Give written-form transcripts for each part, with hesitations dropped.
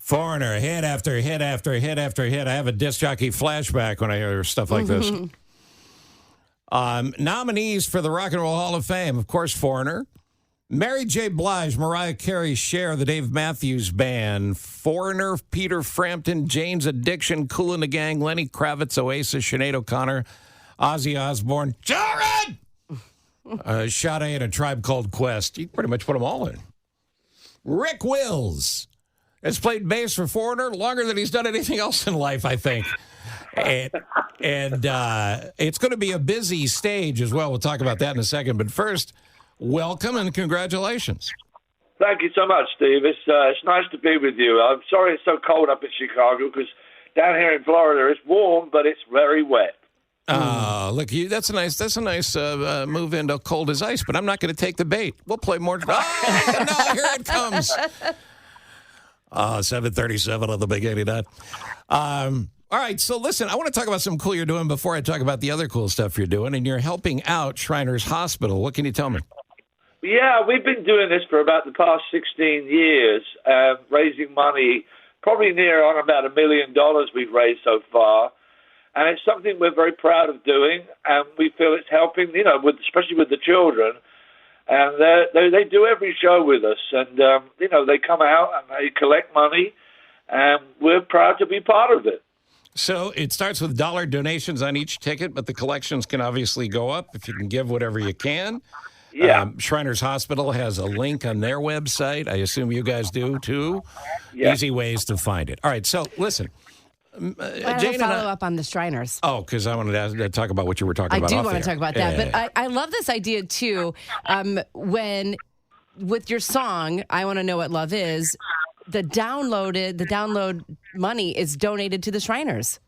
Foreigner, hit after hit after hit after hit. I have a disc jockey flashback when I hear stuff like this. Nominees for the Rock and Roll Hall of Fame, of course, Foreigner. Mary J. Blige, Mariah Carey, Cher, the Dave Matthews Band, Foreigner, Peter Frampton, Jane's Addiction, Kool and the Gang, Lenny Kravitz, Oasis, Sinead O'Connor, Ozzy Osbourne, Jared! Sade and A Tribe Called Quest. You pretty much put them all in. Rick Wills has played bass for Foreigner longer than he's done anything else in life, I think. And it's going to be a busy stage as well. We'll talk about that in a second. But first, welcome and congratulations. Thank you so much, Steve. It's nice to be with you. I'm sorry it's so cold up in Chicago because down here in Florida it's warm, but it's very wet. Look, that's a nice move into cold as ice, but I'm not going to take the bait. We'll play more. Oh, no, here it comes. 7:37 on the Big 89. All right, so listen, I want to talk about something cool you're doing before I talk about the other cool stuff you're doing, and you're helping out Shriners Hospital. What can you tell me? Yeah, we've been doing this for about the past 16 years, raising money, probably near on about $1 million we've raised so far. And it's something we're very proud of doing, and we feel it's helping, especially with the children. And they do every show with us, and, they come out and they collect money, and we're proud to be part of it. So it starts with dollar donations on each ticket, but the collections can obviously go up if you can give whatever you can. Yeah. Shriners Hospital has a link on their website. I assume you guys do, too. Yeah. Easy ways to find it. All right, so listen. Jane, follow up on the Shriners. Oh, because I wanted to talk about what you were talking about. I do want to talk about that, but I love this idea too. When with your song, "I Want to Know What Love Is," the download money is donated to the Shriners.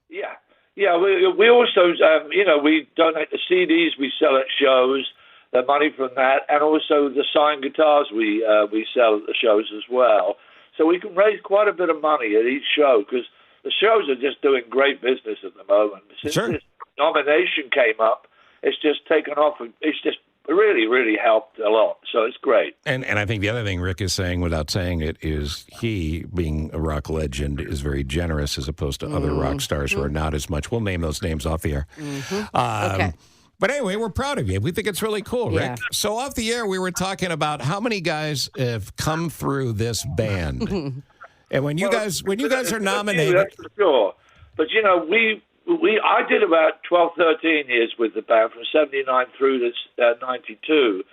Yeah. We also we donate the CDs we sell at shows, the money from that, and also the signed guitars we sell at the shows as well. So we can raise quite a bit of money at each show because the shows are just doing great business at the moment. Since this nomination came up, it's just taken off. It's just really, really helped a lot. So it's great. And I think the other thing Rick is saying, without saying it, is he, being a rock legend, is very generous as opposed to other rock stars who are not as much. We'll name those names off the air. Okay. But anyway, we're proud of you. We think it's really cool, Rick. Yeah. So off the air, we were talking about how many guys have come through this band. And when you guys are nominated, that's for sure. But I did about 12, 13 years with the band from '79 through to '92,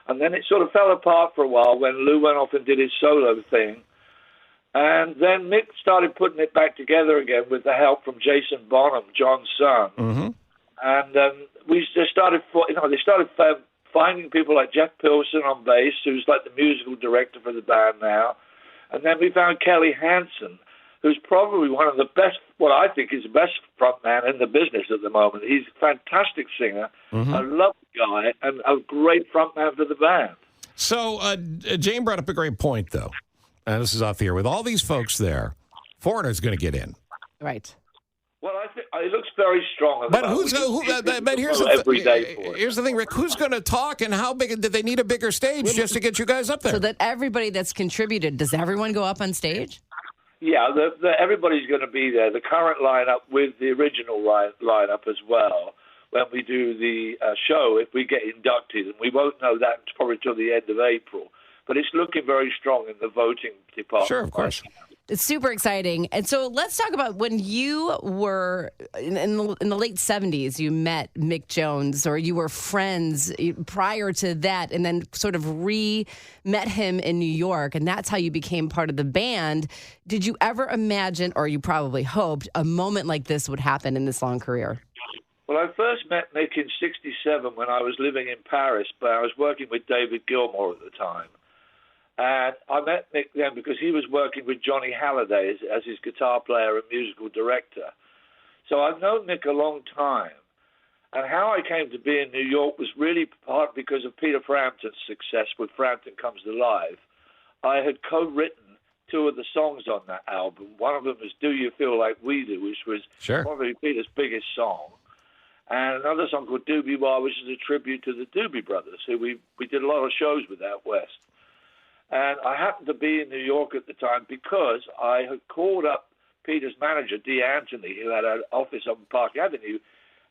and then it sort of fell apart for a while when Lou went off and did his solo thing, and then Mick started putting it back together again with the help from Jason Bonham, John's son, and we just started. They started finding people like Jeff Pilson on bass, who's like the musical director for the band now. And then we found Kelly Hansen, who's probably one of the best, what I think is the best frontman in the business at the moment. He's a fantastic singer, a lovely guy, and a great frontman for the band. So Jane brought up a great point, though. And this is off the air. With all these folks there, Foreigner's going to get in. Right. Well, I think it looks very strong. But here's the thing, Rick. Who's going to talk, and how big did they need a bigger stage just to get you guys up there? So that everybody that's contributed, does everyone go up on stage? Yeah, everybody's going to be there. The current lineup with the original lineup as well. When we do the show, if we get inducted, and we won't know that probably till the end of April. But it's looking very strong in the voting department. Sure, of course. It's super exciting. And so let's talk about when you were in the late 70s, you met Mick Jones, or you were friends prior to that, and then sort of met him in New York, and that's how you became part of the band. Did you ever imagine, or you probably hoped, a moment like this would happen in this long career? Well, I first met Mick in '67 when I was living in Paris, but I was working with David Gilmour at the time. And I met Mick then because he was working with Johnny Halliday as his guitar player and musical director. So I've known Mick a long time. And how I came to be in New York was really part because of Peter Frampton's success with Frampton Comes to Life. I had co-written two of the songs on that album. One of them was Do You Feel Like We Do, which was probably Peter's biggest song. And another song called Doobie Wah, which is a tribute to the Doobie Brothers, who we did a lot of shows with out west. And I happened to be in New York at the time because I had called up Peter's manager, D. Anthony, who had an office on Park Avenue,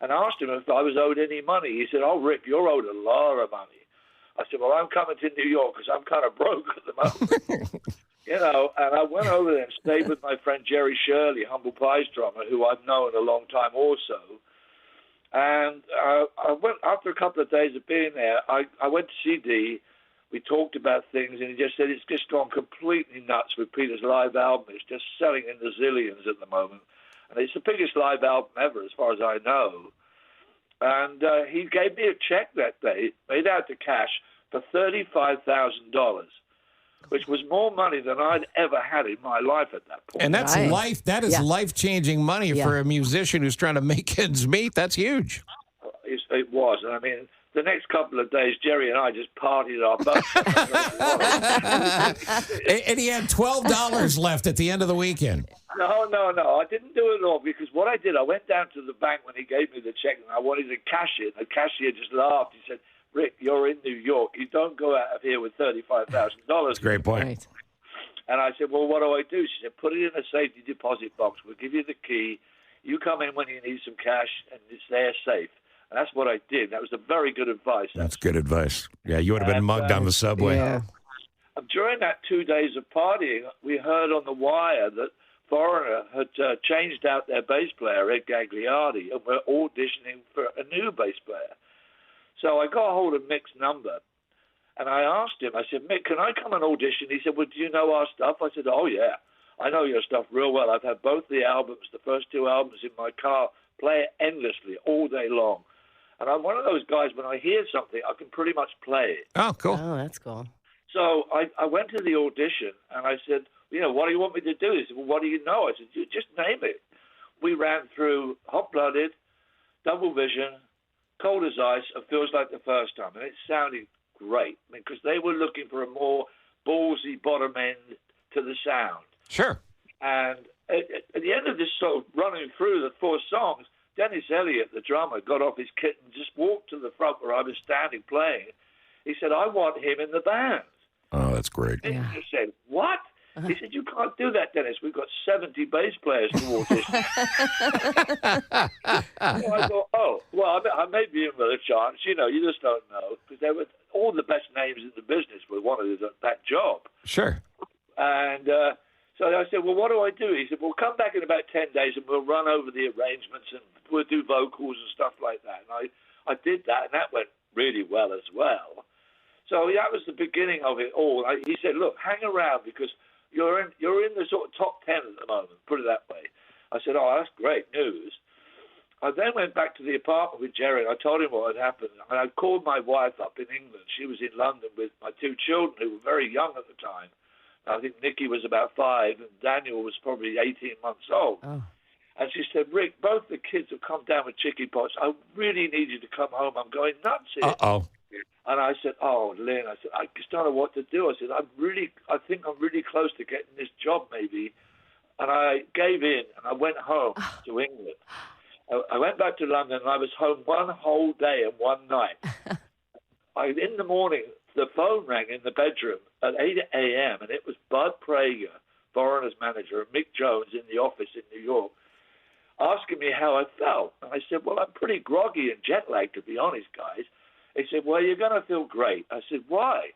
and asked him if I was owed any money. He said, "Oh, Rick, you're owed a lot of money." I said, "Well, I'm coming to New York because I'm kind of broke at the moment." And I went over there and stayed with my friend Jerry Shirley, Humble Pie's drummer, who I've known a long time also. And I went, after a couple of days of being there, I went to see D. We talked about things, and he just said it's just gone completely nuts with Peter's live album. It's just selling in the zillions at the moment. And it's the biggest live album ever, as far as I know. And he gave me a check that day, made out to cash, for $35,000, which was more money than I'd ever had in my life at that point. And that's Right. That is life-changing money for a musician who's trying to make ends meet. That's huge. It was. And I mean, the next couple of days, Jerry and I just partied our butts. And he had $12 left at the end of the weekend. No. I didn't do it all because what I did, I went down to the bank when he gave me the check and I wanted to cash it. The cashier just laughed. He said, "Rick, you're in New York. You don't go out of here with $35,000. Great point. Right. And I said, "Well, what do I do?" She said, "Put it in a safety deposit box. We'll give you the key. You come in when you need some cash, and it's there safe." And that's what I did. That was a very good advice. That's good advice. Yeah, you would have been mugged on the subway. Yeah. During that 2 days of partying, we heard on the wire that Foreigner had changed out their bass player, Ed Gagliardi, and were auditioning for a new bass player. So I got a hold of Mick's number, and I asked him, I said, "Mick, can I come and audition?" He said, "Well, do you know our stuff?" I said, "Oh, yeah, I know your stuff real well. I've had both the albums, the first two albums in my car, play it endlessly all day long. And I'm one of those guys, when I hear something, I can pretty much play it." Oh, cool. Oh, that's cool. So I went to the audition, and I said, "What do you want me to do?" He said, "Well, what do you know?" I said, "You just name it." We ran through Hot Blooded, Double Vision, Cold as Ice, and Feels Like the First Time. And it sounded great because they were looking for a more ballsy bottom end to the sound. Sure. And at the end of this sort of running through the four songs, Dennis Elliott, the drummer, got off his kit and just walked to the front where I was standing playing. He said, "I want him in the band." Oh, that's great. And I said, "What?" He said, "You can't do that, Dennis. We've got 70 bass players to audition." So I thought, "Oh, well, I may be in with a chance. You just don't know." Because there were all the best names in the business were wanted at that job. Sure. And so I said, "Well, what do I do?" He said, "Well, come back in about 10 days and we'll run over the arrangements and we'll do vocals and stuff like that." And I did that, and that went really well as well. So that was the beginning of it all. He said, "Look, hang around because you're in the sort of top 10 at the moment, put it that way." I said, "Oh, that's great news." I then went back to the apartment with Jerry, and I told him what had happened. And I called my wife up in England. She was in London with my two children, who were very young at the time. I think Nikki was about 5, and Daniel was probably 18 months old. Oh. And she said, "Rick, both the kids have come down with chicken pox. I really need you to come home. I'm going nuts here." Uh-oh. And I said, "Oh, Lynn," I said, "I just don't know what to do." I said, I think I'm really close to getting this job maybe. And I gave in, and I went home to England. I went back to London, and I was home one whole day and one night. In the morning, the phone rang in the bedroom at 8 a.m., and it was Bud Prager, Foreigner's manager, and Mick Jones in the office in New York, asking me how I felt. And I said, "Well, I'm pretty groggy and jet-lagged, to be honest, guys." He said, "Well, you're going to feel great." I said, "Why?"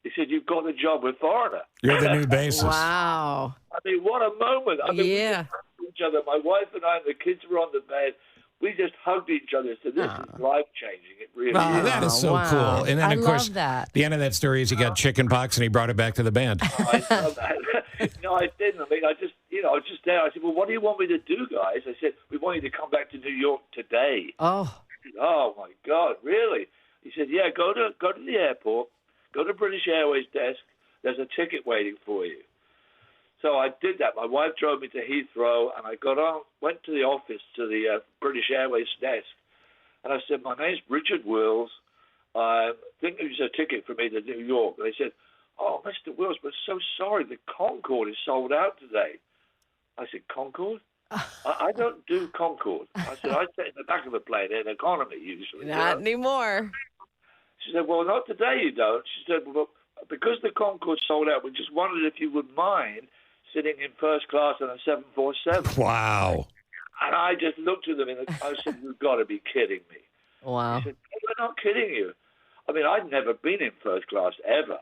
He said, "You've got the job with Foreigner." You're the new bassist. Wow. I mean, what a moment. I mean, Yeah. we just hugged each other. My wife and I and the kids were on the bed. We just hugged each other and said, "This is life-changing. It really Oh, is." that is so wow. cool. And then, I of course, love that. the end of that story is he got chicken pox and he brought it back to the band. I love that. No, I didn't. I mean, I was just there. I said, "Well, what do you want me to do, guys?" I said, "We want you to come back to New York today." Oh. I said, "Oh, my God, really?" He said, "Yeah, go to the airport, go to British Airways desk. There's a ticket waiting for you." So I did that. My wife drove me to Heathrow, and I went to the office, to the British Airways desk, and I said, "My name's Richard Wills. I think there's a ticket for me to New York." And they said, "Oh, Mr. Wills, we're so sorry. The Concorde is sold out today." I said, "Concorde? I don't do Concorde." I said, "I sit in the back of a plane in economy usually." Not anymore. She said, "Well, not today you don't." She said, "Well, because the Concorde sold out, we just wondered if you would mind sitting in first class on a 747. Wow. And I just looked at them and I said, "You've got to be kidding me." Wow. He said, "No, we're not kidding you." I mean, I'd never been in first class ever.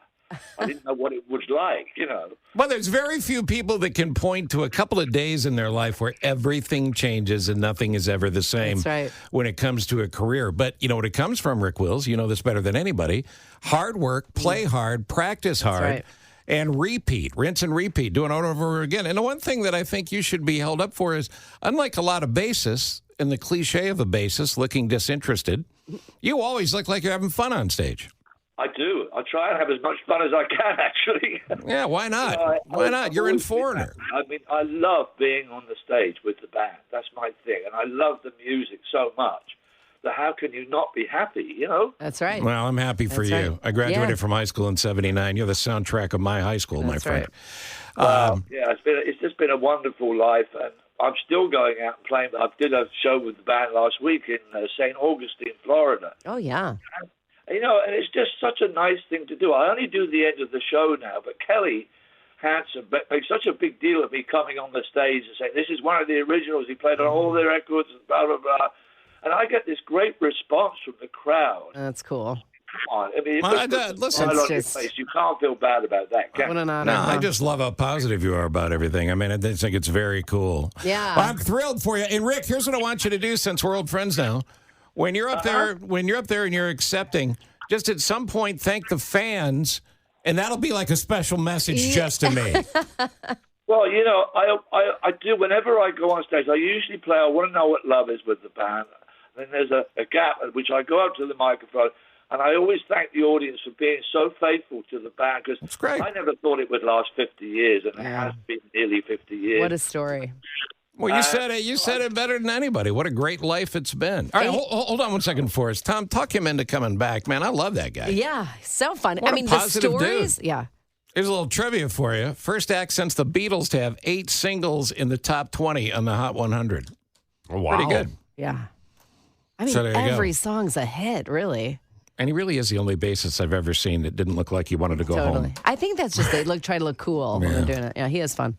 I didn't know what it was like, you know. Well, there's very few people that can point to a couple of days in their life where everything changes and nothing is ever the same That's right. when it comes to a career. But you know what it comes from, Rick Wills, you know this better than anybody. Hard work, play hard, practice hard, right. and repeat, rinse and repeat, doing it over and over again. And the one thing that I think you should be held up for is, unlike a lot of bassists, and the cliche of a bassist looking disinterested, you always look like you're having fun on stage. I do. I try and have as much fun as I can, actually. Yeah, why not? You know, Why not? You're in Foreigner. I mean, I love being on the stage with the band. That's my thing. And I love the music so much that how can you not be happy, you know? That's right. Well, I'm happy for That's you. right. I graduated Yeah. from high school in '79. You're the soundtrack of my high school, my That's friend. right. Yeah, it's just been a wonderful life. And I'm still going out and playing. I did a show with the band last week in St. Augustine, Florida. Oh, yeah. You know, and it's just such a nice thing to do. I only do the end of the show now, but Kelly Hansen makes such a big deal of me coming on the stage and saying, "This is one of the originals. He played on all their records," and blah, blah, blah. And I get this great response from the crowd. That's cool. Come on. I mean, listen, on your face. You can't feel bad about that, can What you? an honor. No, I huh? just love how positive you are about everything. I mean, I just think it's very cool. Yeah. Well, I'm thrilled for you. And Rick, here's what I want you to do since we're old friends now. When you're up there, and you're accepting, just at some point thank the fans, and that'll be like a special message just to me. Well, you know, I do. Whenever I go on stage, I usually play I Want to Know What Love Is with the band. Then there's a gap at which I go up to the microphone, and I always thank the audience for being so faithful to the band, because That's great. I never thought it would last 50 years, and it has been nearly 50 years. What a story. Well, you said it. You said it better than anybody. What a great life it's been. All right, hold on one second for us. Tom, talk him into coming back, man. I love that guy. Yeah. So fun. What I a mean, the positive stories. dude. Yeah. Here's a little trivia for you. First act since the Beatles to have 8 singles in the top 20 on the Hot 100. Wow. Pretty good. Yeah. I mean, So there you go. every song's a hit, really. And he really is the only bassist I've ever seen that didn't look like he wanted to go Totally. home. I think that's just they try to look cool when they're doing it. Yeah, he is fun.